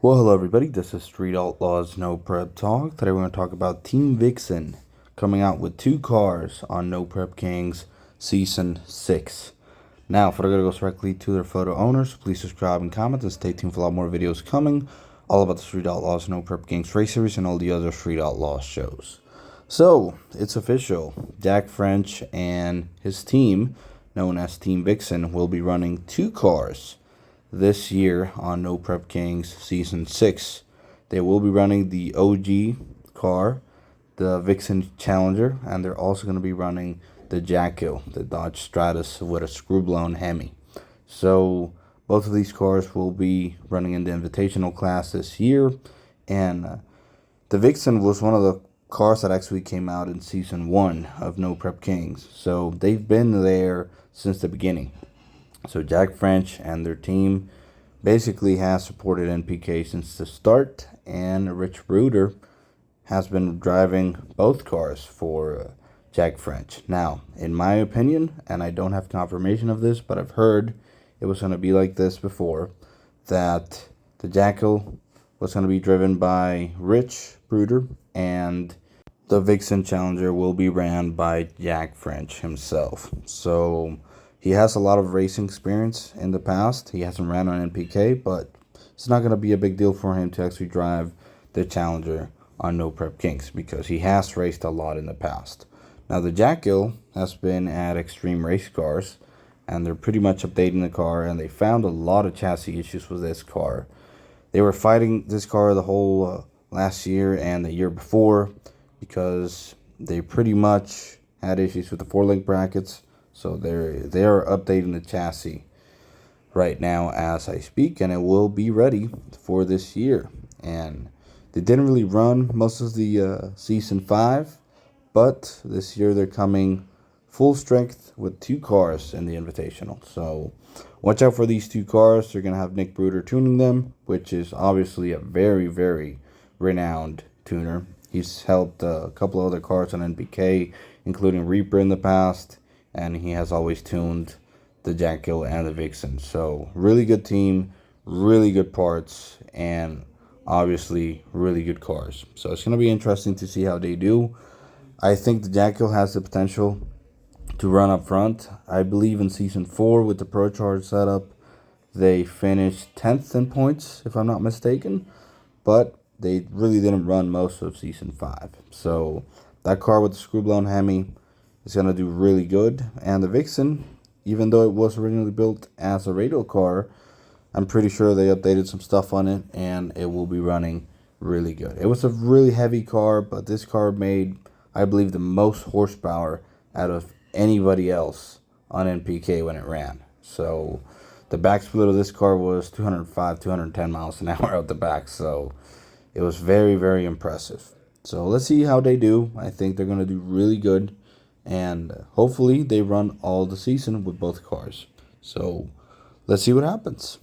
Well, hello everybody, this is Street Outlaws No Prep Talk. Today we're going to talk about Team Vixen coming out with 2 cars on No Prep Kings Season 6. Now, if we're going to go directly to their photo owners, please subscribe and comment and stay tuned for a lot more videos coming, all about the Street Outlaws No Prep Kings race series and all the other Street Outlaws shows. So, it's official. Jack French and his team, known as Team Vixen, will be running 2 cars this year on No Prep Kings Season 6. They will be running the OG car, the Vixen Challenger, and they're also going to be running the Jackyll, the Dodge Stratus with a screw-blown Hemi. So both of these cars will be running in the Invitational class this year, and the Vixen was one of the cars that actually came out in Season 1 of No Prep Kings. So they've been there since the beginning. So Jack French and their team basically has supported NPK since the start, and Rich Bruder has been driving both cars for Jack French. Now, in my opinion, and I don't have confirmation of this, but I've heard it was going to be like this before, that the Jackyll was going to be driven by Rich Bruder, and the Vixen Challenger will be ran by Jack French himself. So he has a lot of racing experience in the past. He hasn't ran on NPK, but it's not going to be a big deal for him to actually drive the Challenger on No Prep Kings because he has raced a lot in the past. Now, the Jackyll has been at Extreme Race Cars, and they're pretty much updating the car, and they found a lot of chassis issues with this car. They were fighting this car the whole last year and the year before because they pretty much had issues with the 4-link brackets. So they are updating the chassis right now as I speak, and it will be ready for this year. And they didn't really run most of the Season 5, but this year they're coming full strength with 2 cars in the Invitational. So watch out for these 2 cars. They're going to have Nick Bruder tuning them, which is obviously a very, very renowned tuner. He's helped a couple of other cars on NPK, including Reaper in the past, and he has always tuned the Jackyll and the Vixen. So really good team, really good parts, and obviously really good cars. So it's going to be interesting to see how they do. I think the Jackyll has the potential to run up front. I believe in Season 4 with the Pro Charge setup, they finished 10th in points, if I'm not mistaken. But they really didn't run most of Season 5. So that car with the screw-blown Hemi is going to do really good. And the Vixen, even though it was originally built as a radial car, I'm pretty sure they updated some stuff on it, and it will be running really good. It was a really heavy car, but this car made, I believe, the most horsepower out of anybody else on NPK when it ran. So the back split of this car was 205, 210 miles an hour out the back. So it was very, very impressive. So let's see how they do. I think they're going to do really good. And hopefully they run all the season with both cars. So let's see what happens.